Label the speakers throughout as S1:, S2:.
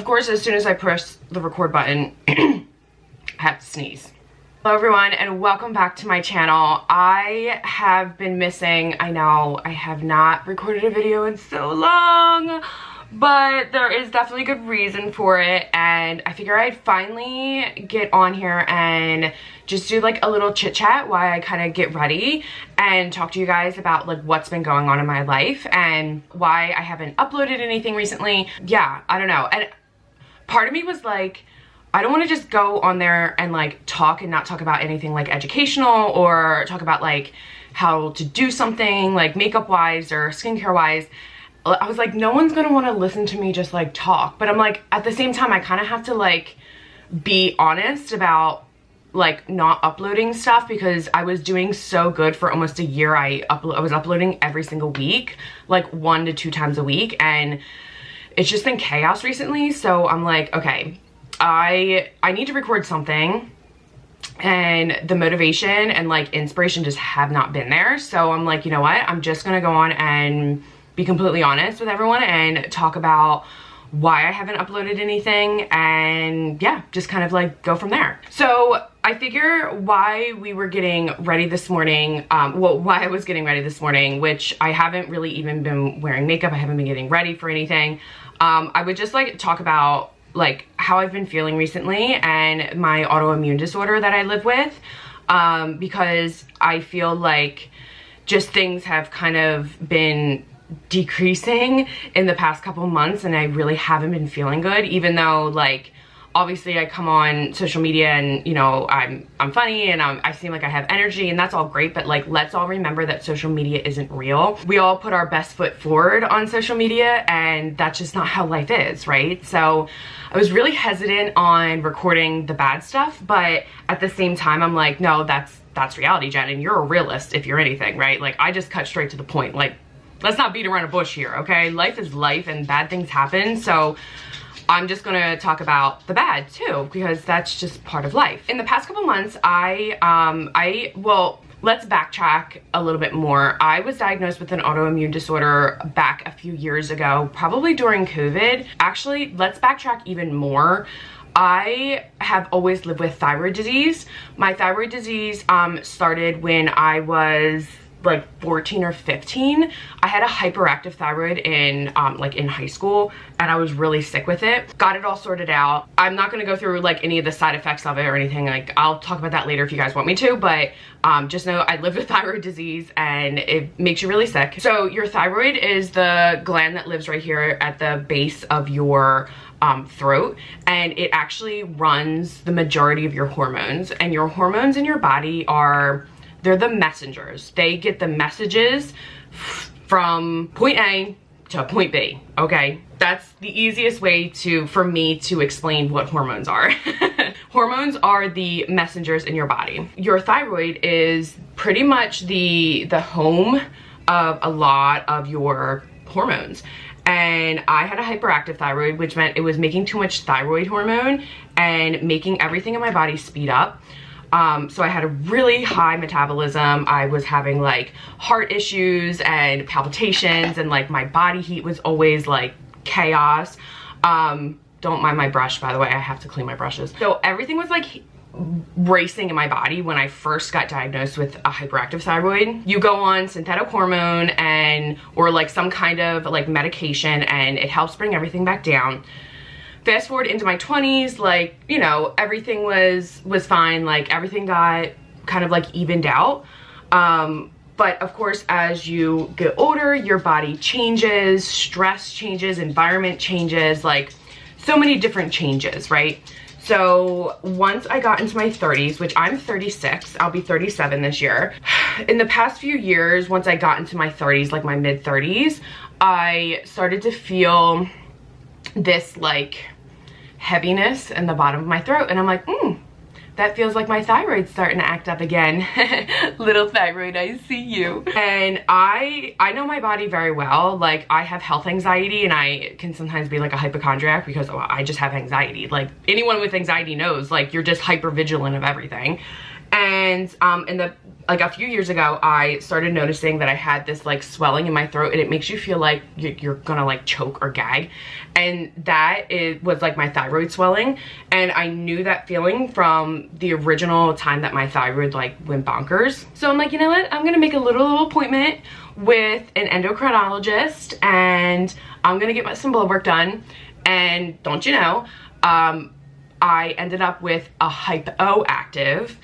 S1: course, as soon as I press the record button, I have to sneeze. Hello everyone, and welcome back to my channel. I have been missing, I know, I have not recorded a video in so long, but there is definitely a good reason for it, and I figure I'd finally get on here and just do like a little chit chat while I kind of get ready and talk to you guys about like what's been going on in my life and why I haven't uploaded anything recently. Yeah, I don't know. And part of me was like, I don't want to just go on there and like talk and not talk about anything like educational or talk about like how to do something like makeup wise or skincare wise. I was like, no one's gonna want to listen to me just like talk. But I'm like, at the same time, I kind of have to like be honest about like not uploading stuff because I was doing so good for almost a year. I was uploading every single week, like 1 to 2 times a week, and it's just been chaos recently. So I'm like, okay, I need to record something, and the motivation and like inspiration just have not been there. So I'm like, you know what, I'm just gonna go on and be completely honest with everyone and talk about why I haven't uploaded anything, and yeah, just kind of like go from there. So I figure why we were getting ready this morning, why I was getting ready this morning, which I haven't really even been wearing makeup, I haven't been getting ready for anything. I would just like talk about like how I've been feeling recently and my autoimmune disorder that I live with, because I feel like just things have kind of been decreasing in the past couple months, and I really haven't been feeling good, even though like obviously I come on social media and you know I'm funny and I seem like I have energy, and that's all great, but like let's all remember that social media isn't real. We all put our best foot forward on social media, and that's just not how life is, right? So I was really hesitant on recording the bad stuff, but at the same time I'm like, no, that's reality, Jen, and you're a realist if you're anything, right? Like I just cut straight to the point. Like, let's not beat around a bush here, okay? Life is life and bad things happen, so I'm just gonna talk about the bad too, because that's just part of life. In the past couple months, well, let's backtrack a little bit more. I was diagnosed with an autoimmune disorder back a few years ago, probably during COVID. Actually, let's backtrack even more. I have always lived with thyroid disease. My thyroid disease started when I was like 14 or 15. I had a hyperactive thyroid in like in high school, and I was really sick with it. Got it all sorted out. I'm not gonna go through like any of the side effects of it or anything. Like I'll talk about that later if you guys want me to, but just know I live with thyroid disease and it makes you really sick. So your thyroid is the gland that lives right here at the base of your throat, and it actually runs the majority of your hormones, and your hormones in your body they're the messengers. They get the messages from point A to point B, okay? That's the easiest way for me to explain what hormones are. Hormones are the messengers in your body. Your thyroid is pretty much the home of a lot of your hormones. And I had a hyperactive thyroid, which meant it was making too much thyroid hormone and making everything in my body speed up. So I had a really high metabolism. I was having like heart issues and palpitations, and like my body heat was always like chaos. Don't mind my brush, by the way, I have to clean my brushes. So everything was like racing in my body when I first got diagnosed with a hyperactive thyroid. You go on synthetic hormone or like some kind of like medication, and it helps bring everything back down. Fast forward into my 20s, like, you know, everything was fine. Like everything got kind of like evened out. But of course, as you get older, your body changes, stress changes, environment changes, like so many different changes, right? So once I got into my 30s, which I'm 36, I'll be 37 this year. In the past few years, once I got into my 30s, like my mid 30s, I started to feel this like heaviness in the bottom of my throat, and I'm like, that feels like my thyroid's starting to act up again. Little thyroid, I see you. And I know my body very well. Like I have health anxiety, and I can sometimes be like a hypochondriac because I just have anxiety. Like anyone with anxiety knows, like you're just hyper vigilant of everything. And like a few years ago, I started noticing that I had this like swelling in my throat, and it makes you feel like you're gonna like choke or gag. And that was like my thyroid swelling. And I knew that feeling from the original time that my thyroid like went bonkers. So I'm like, you know what? I'm gonna make a little appointment with an endocrinologist, and I'm gonna get some blood work done. And don't you know, I ended up with a hypoactive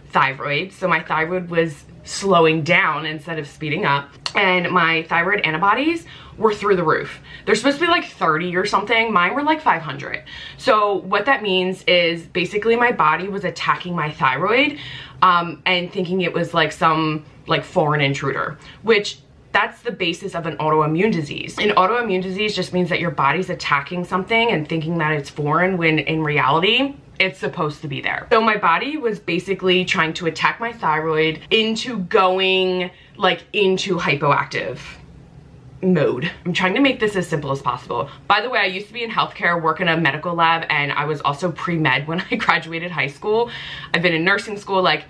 S1: thyroid. So my thyroid was slowing down instead of speeding up, and my thyroid antibodies were through the roof. They're supposed to be like 30 or something. Mine were like 500. So what that means is basically my body was attacking my thyroid and thinking it was like some like foreign intruder, which that's the basis of an autoimmune disease. An autoimmune disease just means that your body's attacking something and thinking that it's foreign, when in reality, it's supposed to be there. So my body was basically trying to attack my thyroid into going like into hypoactive mode. I'm trying to make this as simple as possible. By the way, I used to be in healthcare, work in a medical lab, and I was also pre-med when I graduated high school. I've been in nursing school. Like,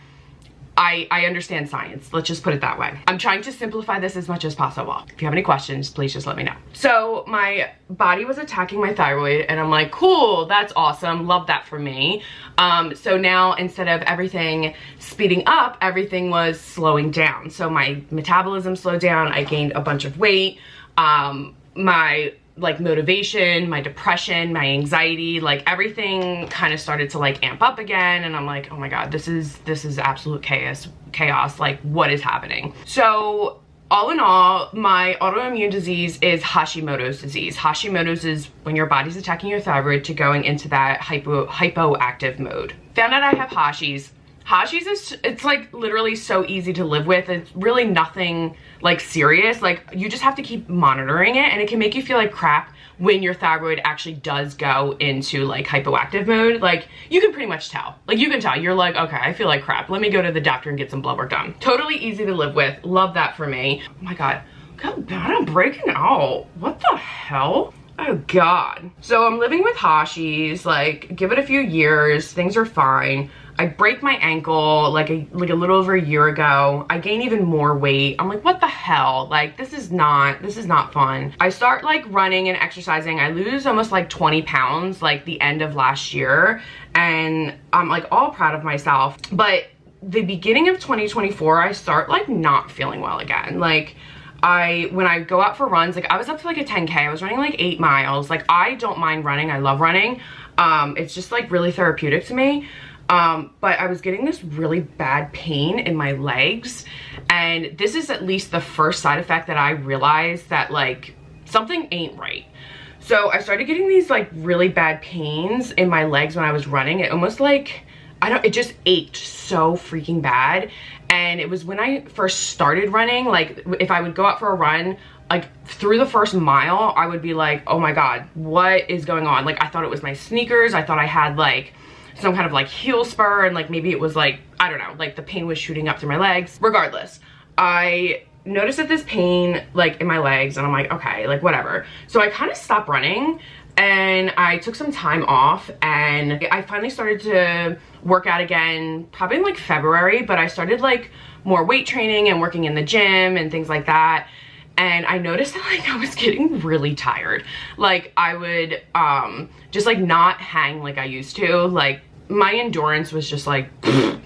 S1: I understand science. Let's just put it that way. I'm trying to simplify this as much as possible. If you have any questions, please just let me know. So my body was attacking my thyroid, and I'm like, cool, that's awesome. Love that for me. So now instead of everything speeding up, everything was slowing down. So my metabolism slowed down. I gained a bunch of weight. My like motivation, my depression, my anxiety, like everything kind of started to like amp up again. And I'm like, oh my God, this is absolute chaos. Like, what is happening? So all in all, my autoimmune disease is Hashimoto's disease. Hashimoto's is when your body's attacking your thyroid to going into that hypoactive mode. Found out I have Hashi's. Hashi's is, it's like literally so easy to live with. It's really nothing like serious. Like, you just have to keep monitoring it, and it can make you feel like crap when your thyroid actually does go into like hypoactive mode. Like, you can pretty much tell. Like, you can tell. You're like, okay, I feel like crap. Let me go to the doctor and get some blood work done. Totally easy to live with. Love that for me. Oh my God, look how bad I'm breaking out. What the hell? Oh God. So I'm living with Hashi's, like, give it a few years, things are fine. I break my ankle like a little over a year ago. I gain even more weight. I'm like, what the hell? Like, this is not fun. I start like running and exercising. I lose almost like 20 pounds like the end of last year, and I'm like all proud of myself. But the beginning of 2024, I start like not feeling well again. Like, when I go out for runs, like I was up to like a 10K. I was running like 8 miles. Like, I don't mind running. I love running. It's just like really therapeutic to me. But I was getting this really bad pain in my legs, and this is at least the first side effect that I realized that like something ain't right. So I started getting these like really bad pains in my legs when I was running. It almost like, it just ached so freaking bad. And it was when I first started running, like if I would go out for a run, like through the first mile, I would be like, oh my God, what is going on? Like, I thought it was my sneakers. I thought I had like some kind of like heel spur, and like maybe it was like, I don't know, like the pain was shooting up through my legs. Regardless, I noticed that this pain like in my legs, and I'm like, okay, like whatever. So I kind of stopped running, and I took some time off, and I finally started to work out again probably in like February, but I started like more weight training and working in the gym and things like that. And I noticed that like I was getting really tired. Like, I would just like not hang like I used to. Like, my endurance was just like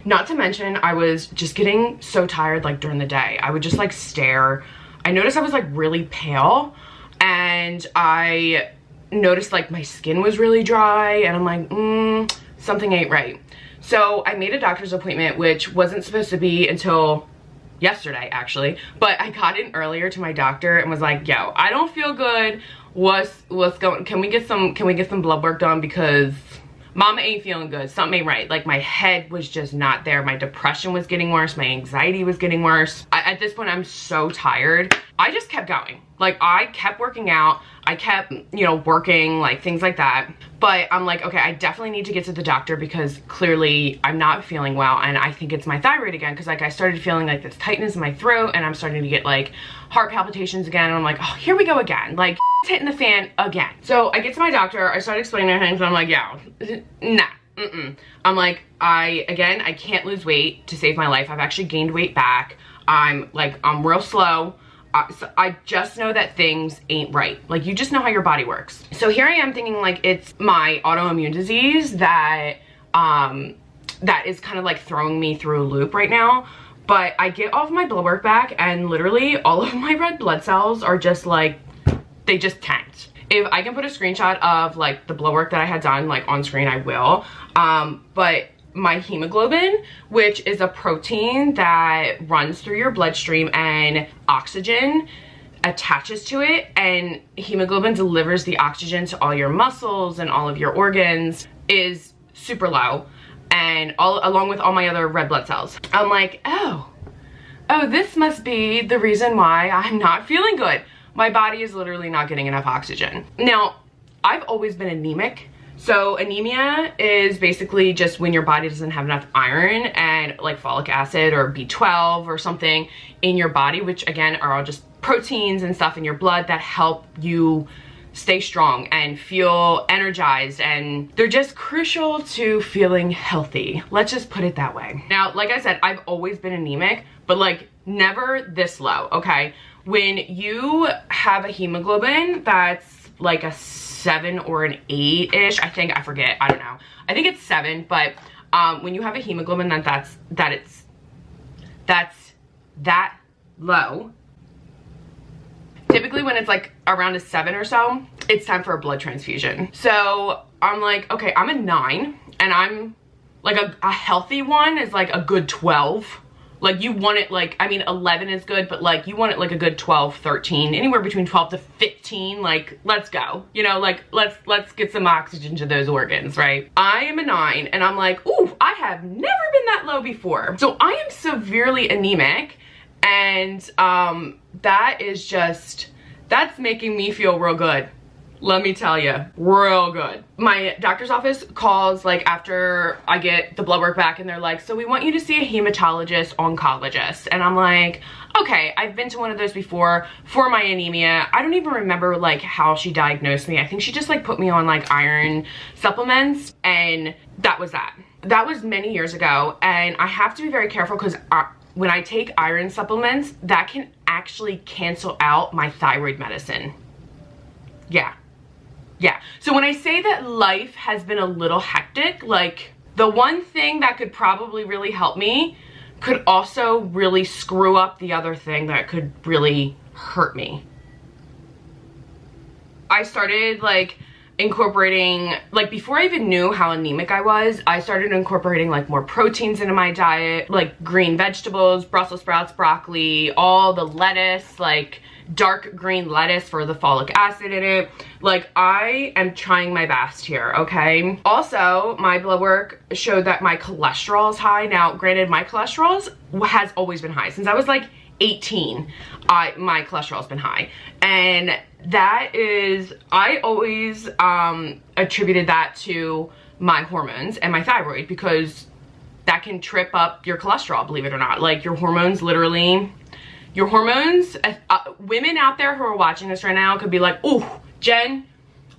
S1: not to mention I was just getting so tired like during the day. I would just like stare. I noticed I was like really pale, and I noticed like my skin was really dry, and I'm like, something ain't right. So I made a doctor's appointment, which wasn't supposed to be until yesterday actually, but I got in earlier to my doctor and was like, yo, I don't feel good. What's going, can we get some blood work done, because mama ain't feeling good. Something ain't right. Like, my head was just not there. My depression was getting worse. My anxiety was getting worse. At this point, I'm so tired. I just kept going. Like, I kept working out. I kept, you know, working, like things like that. But I'm like, okay, I definitely need to get to the doctor, because clearly I'm not feeling well, and I think it's my thyroid again, because like I started feeling like this tightness in my throat, and I'm starting to get like heart palpitations again, and I'm like, oh, here we go again. Like, it's hitting the fan again. So I get to my doctor, I start explaining things, and I'm like, yeah, nah, I'm like, I can't lose weight to save my life. I've actually gained weight back. I'm real slow. So I just know that things ain't right. Like, you just know how your body works. So here I am thinking like it's my autoimmune disease that is kind of like throwing me through a loop right now. But I get off my blood work back and literally all of my red blood cells are just like, they just tanked. If I can put a screenshot of like the blood work that I had done like on screen, I will. But my hemoglobin, which is a protein that runs through your bloodstream, and oxygen attaches to it, and hemoglobin delivers the oxygen to all your muscles and all of your organs, is super low, and along with all my other red blood cells. I'm like, oh, this must be the reason why I'm not feeling good. My body is literally not getting enough oxygen. Now, I've always been anemic. So anemia is basically just when your body doesn't have enough iron and like folic acid or B12 or something in your body, which again are all just proteins and stuff in your blood that help you stay strong and feel energized, and they're just crucial to feeling healthy. Let's just put it that way. Now, like I said, I've always been anemic, but like never this low, okay? When you have a hemoglobin that's like a 7 or an 8-ish, I think, I forget, I don't know. I think it's 7, but when you have a hemoglobin that's that low, typically when it's like around a 7 or so, it's time for a blood transfusion. So I'm like, okay, I'm a 9, and I'm like a healthy one is like a good 12. Like, you want it like, I mean, 11 is good, but like you want it like a good 12, 13, anywhere between 12 to 15. Like, let's go, you know, like let's get some oxygen to those organs, right? I am a 9, and I'm like, ooh, I have never been that low before. So I am severely anemic, and that is just, that's making me feel real good. Let me tell you, real good. My doctor's office calls like after I get the blood work back, and they're like, so we want you to see a hematologist oncologist. And I'm like, okay, I've been to one of those before for my anemia. I don't even remember like how she diagnosed me. I think she just like put me on like iron supplements, and that was that. That was many years ago, and I have to be very careful because when I take iron supplements, that can actually cancel out my thyroid medicine. Yeah. So when I say that life has been a little hectic, like the one thing that could probably really help me could also really screw up the other thing that could really hurt me. I started like incorporating, like before I even knew how anemic I was, I started incorporating like more proteins into my diet, like green vegetables, Brussels sprouts, broccoli, all the lettuce, like dark green lettuce for the folic acid in it. Like, I am trying my best here, okay? Also, my blood work showed that my cholesterol is high. Now, granted, my cholesterol has always been high. Since I was like 18, my cholesterol has been high. And that is, I always attributed that to my hormones and my thyroid, because that can trip up your cholesterol, believe it or not. Like, your hormones literally, your hormones, women out there who are watching this right now could be like, ooh, Jen,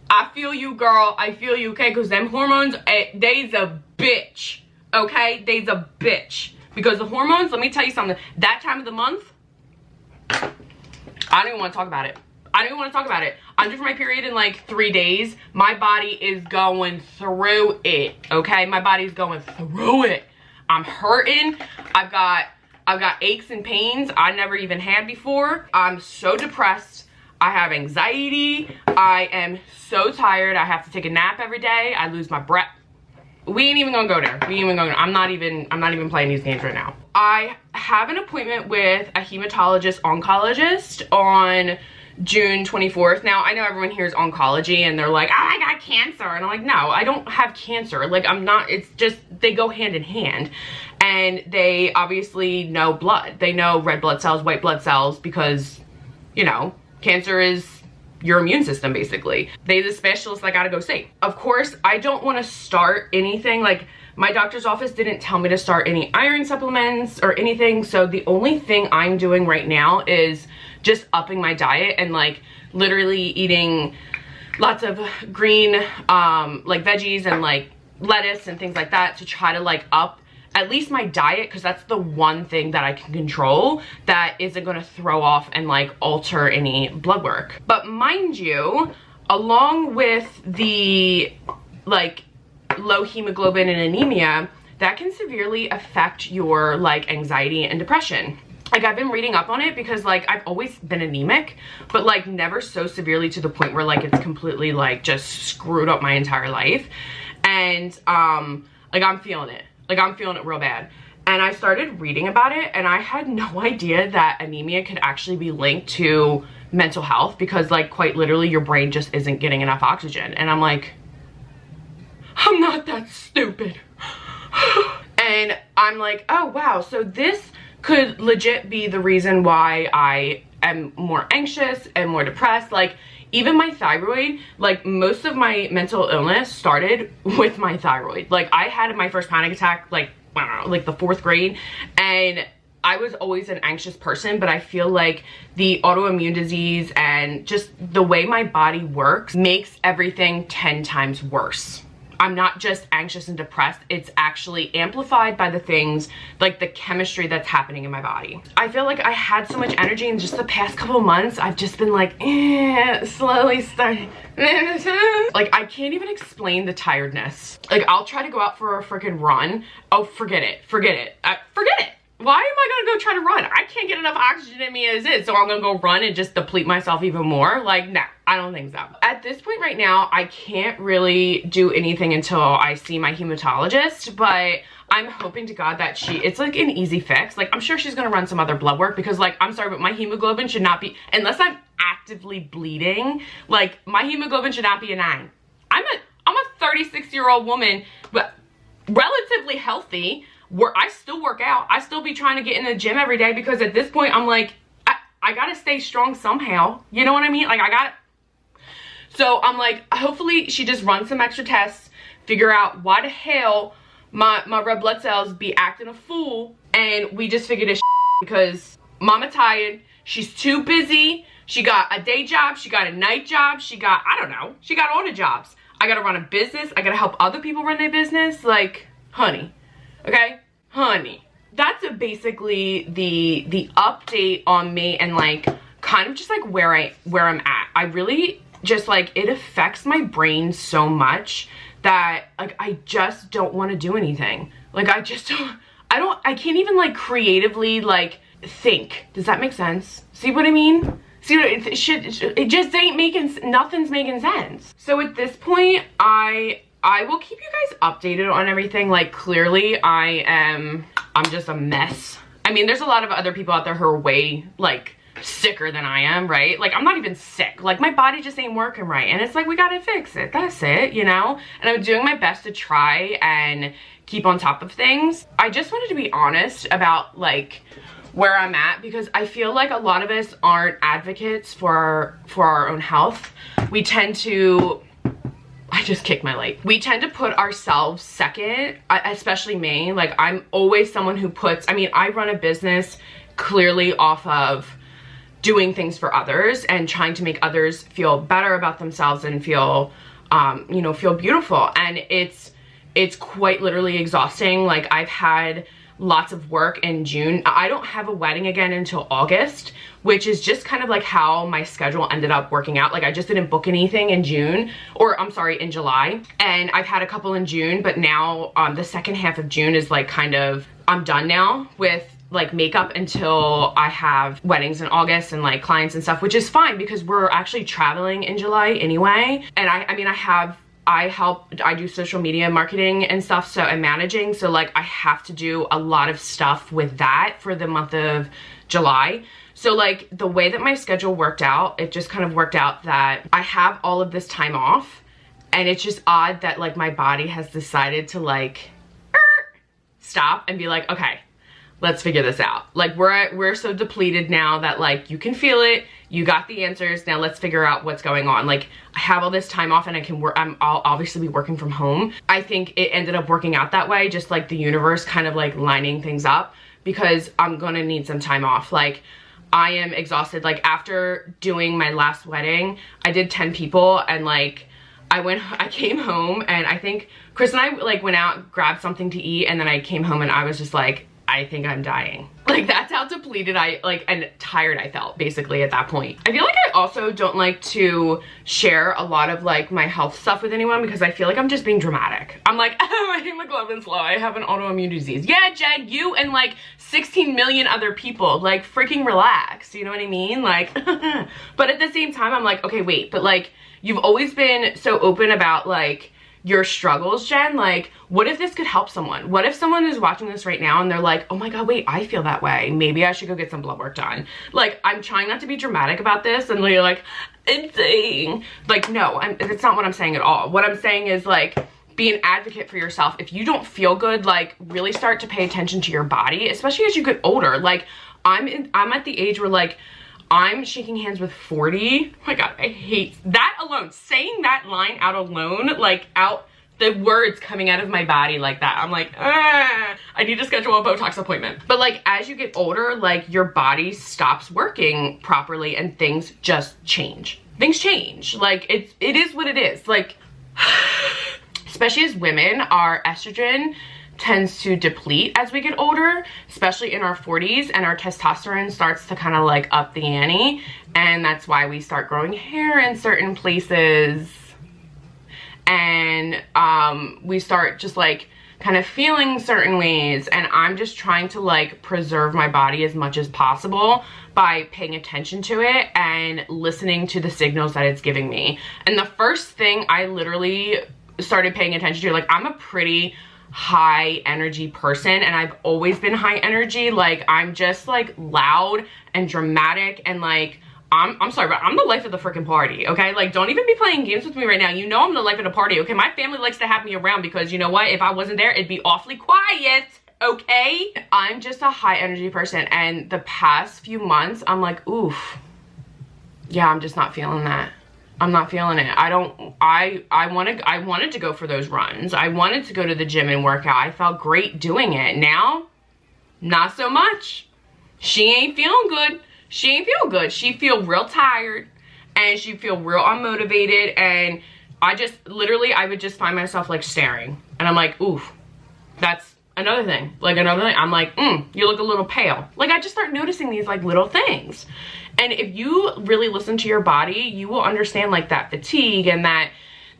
S1: I feel you, girl. I feel you, okay? Because them hormones, they's a bitch, okay? They's a bitch. Because the hormones, let me tell you something. That time of the month, I don't even want to talk about it. I don't even want to talk about it. I'm due for my period in like 3 days. My body is going through it, okay? My body's going through it. I'm hurting. I've got aches and pains I never even had before. I'm so depressed. I have anxiety. I am so tired. I have to take a nap every day. I lose my breath. We ain't even gonna go there. We ain't even gonna go there. I'm not even playing these games right now. I have an appointment with a hematologist oncologist on June 24th. Now, I know everyone here is oncology and they're like, oh, I got cancer. And I'm like, no, I don't have cancer. Like, I'm not, it's just, they go hand in hand. And they obviously know blood. They know red blood cells, white blood cells, because, you know, cancer is your immune system, basically. They're the specialists I gotta go see. Of course, I don't want to start anything. Like, my doctor's office didn't tell me to start any iron supplements or anything. So the only thing I'm doing right now is just upping my diet and like literally eating lots of green like veggies and like lettuce and things like that to try to like up at least my diet, because that's the one thing that I can control that isn't going to throw off and like alter any blood work. But mind you, along with the like low hemoglobin and anemia, that can severely affect your like anxiety and depression. Like I've been reading up on it because like I've always been anemic, but like never so severely to the point where like it's completely like just screwed up my entire life. And like I'm feeling it. Like I'm feeling it real bad. And I started reading about it, and I had no idea that anemia could actually be linked to mental health, because like quite literally your brain just isn't getting enough oxygen. And I'm like, I'm not that stupid. And I'm like, oh wow, so this could legit be the reason why I am more anxious and more depressed. Like even my thyroid, like most of my mental illness started with my thyroid. Like I had my first panic attack like, I don't know, like the 4th grade, and I was always an anxious person, but I feel like the autoimmune disease and just the way my body works makes everything 10 times worse. I'm not just anxious and depressed, it's actually amplified by the things, like the chemistry that's happening in my body. I feel like I had so much energy in just the past couple months. I've just been like, slowly starting. Like I can't even explain the tiredness. Like I'll try to go out for a freaking run. Oh, forget it, forget it, forget it. Why am I gonna go try to run? I can't get enough oxygen in me as is, so I'm gonna go run and just deplete myself even more? Like, nah, I don't think so. At this point right now, I can't really do anything until I see my hematologist, but I'm hoping to God that it's like an easy fix. Like, I'm sure she's gonna run some other blood work, because like, I'm sorry, but my hemoglobin should not be, unless I'm actively bleeding, like my hemoglobin should not be a 9. I'm a 36-year-old woman, but relatively healthy. I still work out. I still be trying to get in the gym every day, because at this point I'm like, I gotta stay strong somehow. You know what I mean? Like so I'm like, hopefully she just runs some extra tests, figure out why the hell my red blood cells be acting a fool, and we just figure this because mama tired, she's too busy, she got a day job, she got a night job, she got, I don't know, she got all the jobs. I gotta run a business, I gotta help other people run their business. Like, honey, okay, honey. That's basically the update on me, and like kind of just like where I'm at. I really just like, it affects my brain so much that like I just don't want to do anything. Like I can't even like creatively like think. Does that make sense? See what I mean? See, it just ain't making, nothing's making sense. So at this point, I will keep you guys updated on everything. Like clearly I'm just a mess. I mean, there's a lot of other people out there who are way like sicker than I am, right? Like I'm not even sick. Like my body just ain't working right. And it's like, we gotta fix it. That's it, you know? And I'm doing my best to try and keep on top of things. I just wanted to be honest about like where I'm at, because I feel like a lot of us aren't advocates for our own health. We tend to, I just kicked my leg. We tend to put ourselves second, especially me. Like I'm always someone who puts, I mean, I run a business clearly off of doing things for others and trying to make others feel better about themselves and feel, you know, feel beautiful. And it's quite literally exhausting. Like I've had lots of work in June. I don't have a wedding again until August, which is just kind of like how my schedule ended up working out. Like I just didn't book anything in June, or I'm sorry, in July. And I've had a couple in June, but now the second half of June is like kind of, I'm done now with like makeup until I have weddings in August and like clients and stuff, which is fine because we're actually traveling in July anyway. And I mean, I do social media marketing and stuff, so I'm managing, so like I have to do a lot of stuff with that for the month of July. So like the way that my schedule worked out, it just kind of worked out that I have all of this time off, and it's just odd that like my body has decided to like stop and be like, okay, let's figure this out. Like we're so depleted now that like you can feel it, you got the answers, now let's figure out what's going on. Like I have all this time off and I can work, I'll obviously be working from home. I think it ended up working out that way, just like the universe kind of like lining things up, because I'm gonna need some time off. Like I am exhausted. Like after doing my last wedding, I did 10 people, and like I came home and I think Chris and I like went out, grabbed something to eat, and then I came home and I was just like, I think I'm dying. Like that's how depleted and tired I felt basically at that point. I feel like I also don't like to share a lot of like my health stuff with anyone because I feel like I'm just being dramatic. I'm like, oh, my hemoglobin's low, I have an autoimmune disease. Yeah, Jen, you and like 16 million other people, like freaking relax, you know what I mean? Like, but at the same time, I'm like, okay, wait, but like, you've always been so open about like your struggles, Jen. Like, what if this could help someone? What if someone is watching this right now and they're like, oh my God, wait, I feel that way. Maybe I should go get some blood work done. Like, I'm trying not to be dramatic about this and you're like, it's saying, like, no, it's not what I'm saying at all. What I'm saying is like, be an advocate for yourself. If you don't feel good, like really start to pay attention to your body, especially as you get older. Like I'm at the age where like, I'm shaking hands with 40. Oh my God, I hate that alone. Saying that line out alone, like out the words coming out of my body like that. I'm like, I need to schedule a Botox appointment. But like, as you get older, like your body stops working properly and things just change. Things change. Like it is what it is. Like, especially as women, our estrogen tends to deplete as we get older, especially in our 40s, and our testosterone starts to kind of like up the ante, and that's why we start growing hair in certain places, and we start just like kind of feeling certain ways. And I'm just trying to like preserve my body as much as possible by paying attention to it and listening to the signals that it's giving me. And the first thing I literally started paying attention to, like I'm a pretty high energy person and I've always been high energy. Like I'm just like loud and dramatic and like I'm sorry, but I'm the life of the freaking party, okay? Like don't even be playing games with me right now. You know I'm the life of the party, okay? My family likes to have me around because you know what? If I wasn't there, it'd be awfully quiet, okay? I'm just a high energy person, and the past few months I'm like, oof, yeah, I'm just not feeling that. I'm not feeling it. I wanted to go for those runs. I wanted to go to the gym and work out. I felt great doing it. Now, not so much. She ain't feeling good. She ain't feel good. She feel real tired and she feel real unmotivated, and I just literally, I would just find myself like staring, and I'm like, oof, that's another thing. Like another thing, I'm like, you look a little pale. Like I just start noticing these like little things. And if you really listen to your body, you will understand like that fatigue and that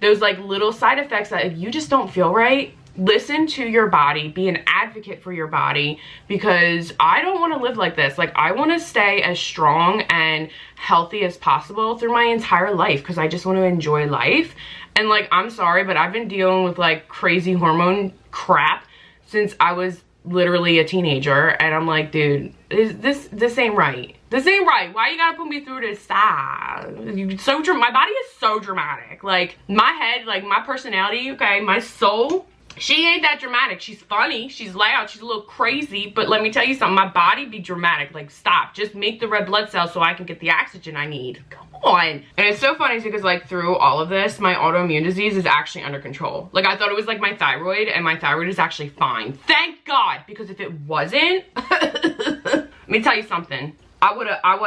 S1: those like little side effects that if you just don't feel right, listen to your body, be an advocate for your body, because I don't want to live like this. Like I want to stay as strong and healthy as possible through my entire life because I just want to enjoy life. And like, I'm sorry, but I've been dealing with like crazy hormone crap since I was literally a teenager, and I'm like, dude, this ain't right. This ain't right. Why you gotta put me through this? My body is so dramatic. Like my head, like my personality, okay, my soul, she ain't that dramatic. She's funny, she's loud, she's a little crazy, but let me tell you something, my body be dramatic. Like stop, just make the red blood cells so I can get the oxygen I need. Come on. And it's so funny because like through all of this, my autoimmune disease is actually under control. Like I thought it was like my thyroid, and my thyroid is actually fine. Thank God, because if it wasn't, let me tell you something. I would've, I'd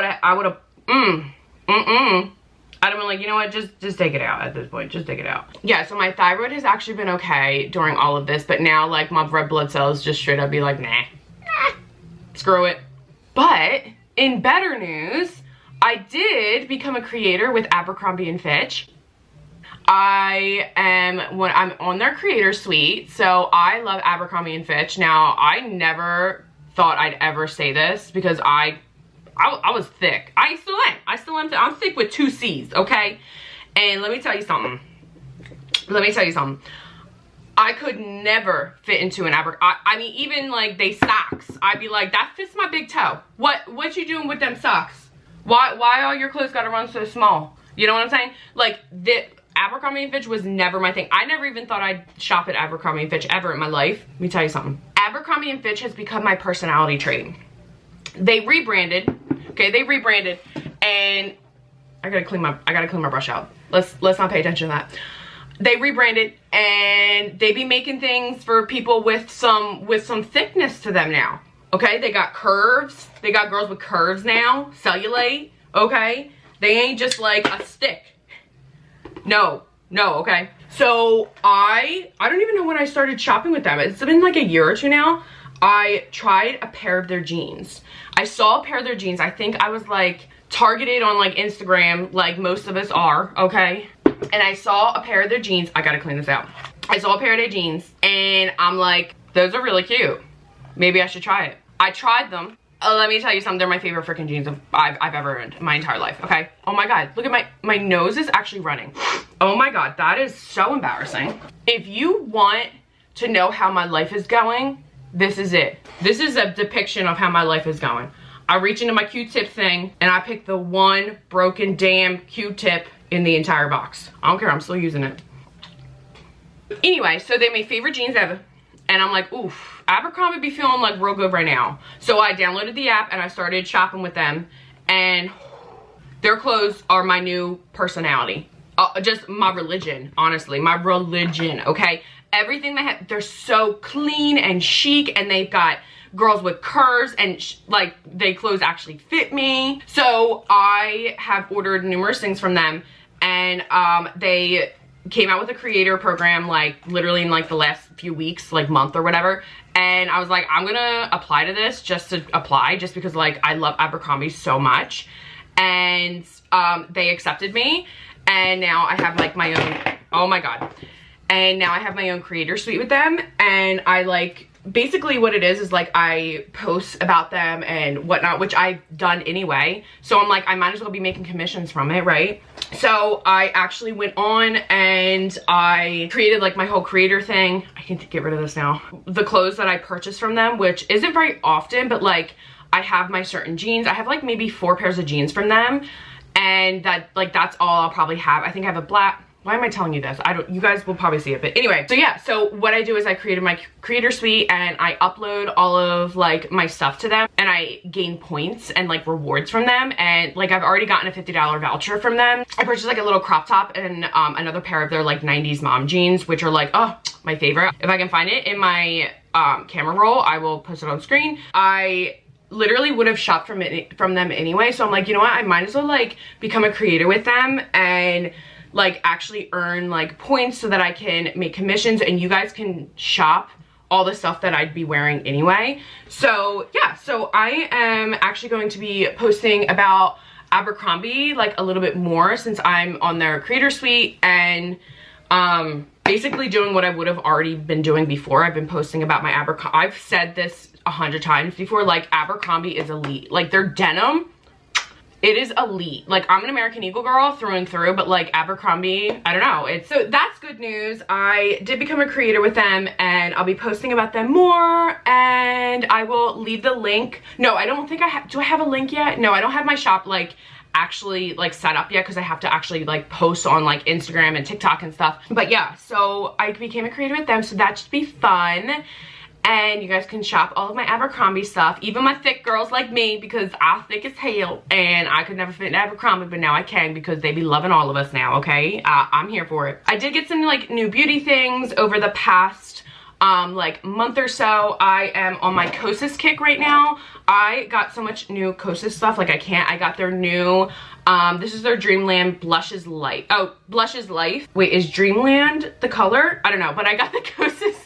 S1: have been like, you know what, just take it out at this point, just take it out. Yeah, so my thyroid has actually been okay during all of this, but now like my red blood cells just straight up be like, nah, screw it. But in better news, I did become a creator with Abercrombie & Fitch. I'm on their creator suite, so I love Abercrombie & Fitch. Now, I never thought I'd ever say this because I was thick. I still am. I'm thick with 2 C's, okay? And let me tell you something. I could never fit into an I mean, even like they socks. I'd be like, that fits my big toe. What you doing with them socks? Why all your clothes gotta run so small? You know what I'm saying? Like the Abercrombie & Fitch was never my thing. I never even thought I'd shop at Abercrombie & Fitch ever in my life. Let me tell you something. Abercrombie & Fitch has become my personality trait. They rebranded. Okay, they rebranded, and I gotta clean my brush out. Let's not pay attention to that. They rebranded, and they be making things for people with some thickness to them now. Okay, they got curves. They got girls with curves now, cellulite. Okay, they ain't just like a stick. No, No, okay. So I don't even know when I started shopping with them. It's been like a year or two now. I tried a pair of their jeans. I saw a pair of their jeans. I think I was like targeted on like Instagram, like most of us are, okay? And I saw a pair of their jeans. I gotta clean this out. I saw a pair of their jeans and I'm like, those are really cute. Maybe I should try it. I tried them. Let me tell you something, they're my favorite freaking jeans I've ever owned my entire life, okay? Oh my God, look at my nose is actually running. Oh my God, that is so embarrassing. If you want to know how my life is going, this is it. This is a depiction of how my life is going. I reach into my Q-tip thing and I pick the one broken damn Q-tip in the entire box. I don't care, I'm still using it. Anyway, so they're my favorite jeans ever. And I'm like, oof, Abercrombie be feeling like real good right now. So I downloaded the app and I started shopping with them. And their clothes are my new personality. Just my religion, honestly. My religion, okay? Everything they have, they're so clean and chic. And they've got girls with curves and like they clothes actually fit me. So I have ordered numerous things from them. And they came out with a creator program like literally in like the last few weeks, like month or whatever, and I was like, I'm gonna apply to this just to apply, just because like I love Abercrombie so much. And they accepted me, and now I have like my own, oh my God, and now I have my own creator suite with them. And I like, basically what it is like I post about them and whatnot, which I've done anyway, so I'm like, I might as well be making commissions from it, right? So I actually went on and I created like my whole creator thing. I can get rid of this now. The clothes that I purchased from them, which isn't very often, but like I have my certain jeans. I have like maybe 4 pairs of jeans from them, and that like that's all I'll probably have. I think I have a black, why am I telling you this? You guys will probably see it, but anyway. So yeah, so what I do is I created my creator suite and I upload all of like my stuff to them, and I gain points and like rewards from them. And like I've already gotten a $50 voucher from them. I purchased like a little crop top and another pair of their like 90s mom jeans, which are like, oh, my favorite. If I can find it in my camera roll, I will post it on screen. I literally would have shopped from them anyway, so I'm like, you know what, I might as well like become a creator with them and like actually earn like points so that I can make commissions and you guys can shop all the stuff that I'd be wearing anyway. So yeah, so I am actually going to be posting about Abercrombie like a little bit more since I'm on their creator suite, and basically doing what I would have already been doing before. I've been posting about my Abercrombie. I've said this 100 times before, like Abercrombie is elite. Like their denim, it is elite. Like I'm an American Eagle girl through and through, but like Abercrombie, I don't know. So that's good news. I did become a creator with them and I'll be posting about them more, and I will leave the link. No, I don't think I have, do I have a link yet? No, I don't have my shop like actually like set up yet because I have to actually like post on like Instagram and TikTok and stuff. But yeah, so I became a creator with them, so that should be fun. And you guys can shop all of my Abercrombie stuff, even my thick girls like me, because I'm thick as hell and I could never fit in Abercrombie, but now I can because they be loving all of us now, okay? I'm here for it. I did get some like new beauty things over the past like month or so. I am on my Kosas kick right now. I got so much new Kosas stuff, like I can't. I got their new, this is their Dreamland Blushes Light. Oh, Blushes Life. Wait, is Dreamland the color? I don't know, but I got the Kosas.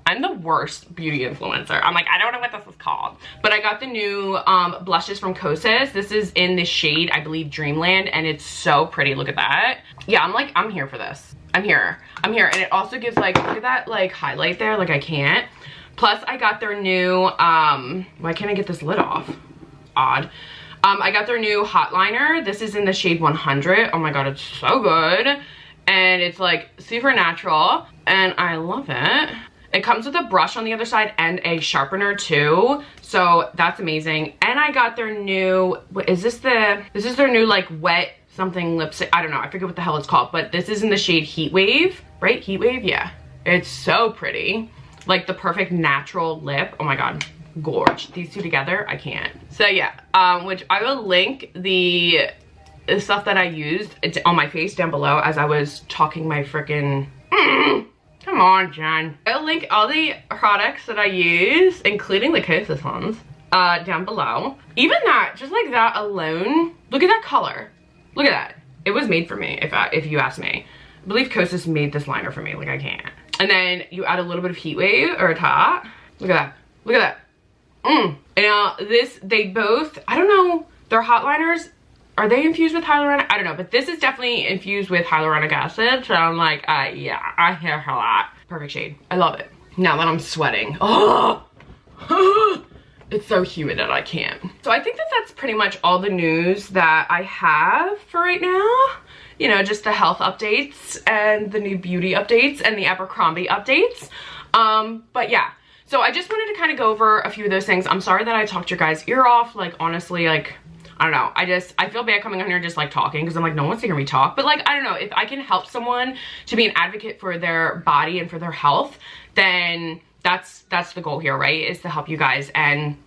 S1: I'm the worst beauty influencer. I'm like, I don't know what this is called. But I got the new blushes from Kosas. This is in the shade, I believe, Dreamland, and it's so pretty. Look at that. Yeah, I'm like, I'm here for this. I'm here. I'm here. And it also gives like, look at that like highlight there. Like I can't. Plus I got their new, why can't I get this lid off? Odd. I got their new hot liner. This is in the shade 100. Oh my God, it's so good. And it's like super natural and I love it. It comes with a brush on the other side and a sharpener too, so that's amazing. And I got their new, what is this? This is their new like wet something lipstick. I don't know, I forget what the hell it's called, but this is in the shade Heat Wave, right? Heat Wave, yeah. It's so pretty, like the perfect natural lip. Oh my God, gorge. These two together, I can't. So yeah, which I will link the stuff that I used on my face down below as I was talking my freaking. Come on, Jen. I'll link all the products that I use, including the Kosas ones, down below. Even that, just like that alone, look at that color. Look at that. It was made for me, if you ask me. I believe Kosas made this liner for me. Like, I can't. And then you add a little bit of heat wave or top. Look at that. Look at that. Now this, they both, I don't know, they're hot liners. Are they infused with hyaluronic? I don't know, but this is definitely infused with hyaluronic acid. So I'm like, yeah, I hear a lot. Perfect shade. I love it. Now that I'm sweating. Oh, it's so humid that I can't. So I think that that's pretty much all the news that I have for right now. You know, just the health updates and the new beauty updates and the Abercrombie updates. But yeah, so I just wanted to kind of go over a few of those things. I'm sorry that I talked your guys' ear off. Like, honestly, like, I don't know. I feel bad coming on here just like talking because I'm like, no one wants to hear me talk. But like, I don't know, if I can help someone to be an advocate for their body and for their health, then that's the goal here, right? Is to help you guys and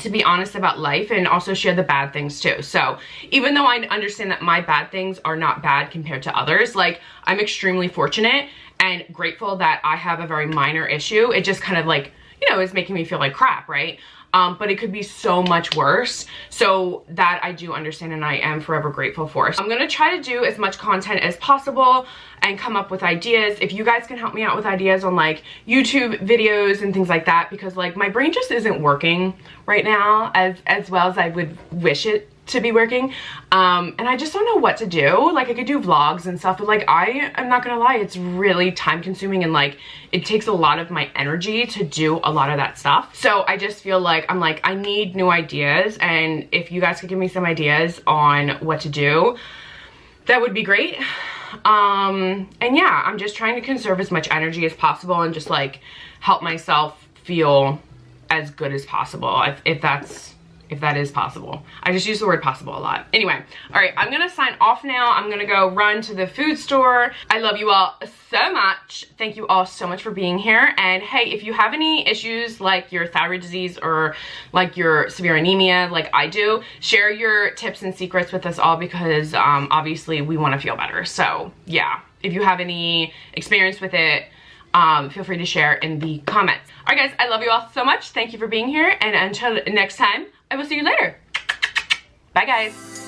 S1: to be honest about life and also share the bad things too. So even though I understand that my bad things are not bad compared to others, like, I'm extremely fortunate and grateful that I have a very minor issue. It just kind of like, you know, is making me feel like crap, right? But it could be so much worse. So that I do understand and I am forever grateful for. So I'm gonna try to do as much content as possible and come up with ideas. If you guys can help me out with ideas on like YouTube videos and things like that, because like my brain just isn't working right now as well as I would wish it to be working. And I just don't know what to do. Like, I could do vlogs and stuff, but like, I'm not gonna lie, it's really time consuming and like, it takes a lot of my energy to do a lot of that stuff. So I just feel like, I'm like, I need new ideas. And if you guys could give me some ideas on what to do, that would be great. And yeah, I'm just trying to conserve as much energy as possible and just like help myself feel as good as possible, if that is possible. I just use the word possible a lot. Anyway, all right, I'm gonna sign off now. I'm gonna go run to the food store. I love you all so much. Thank you all so much for being here. And hey, if you have any issues like your thyroid disease or like your severe anemia like I do, share your tips and secrets with us all because obviously we wanna feel better. So yeah, if you have any experience with it, feel free to share in the comments. All right guys, I love you all so much. Thank you for being here. And until next time, I will see you later. Bye guys.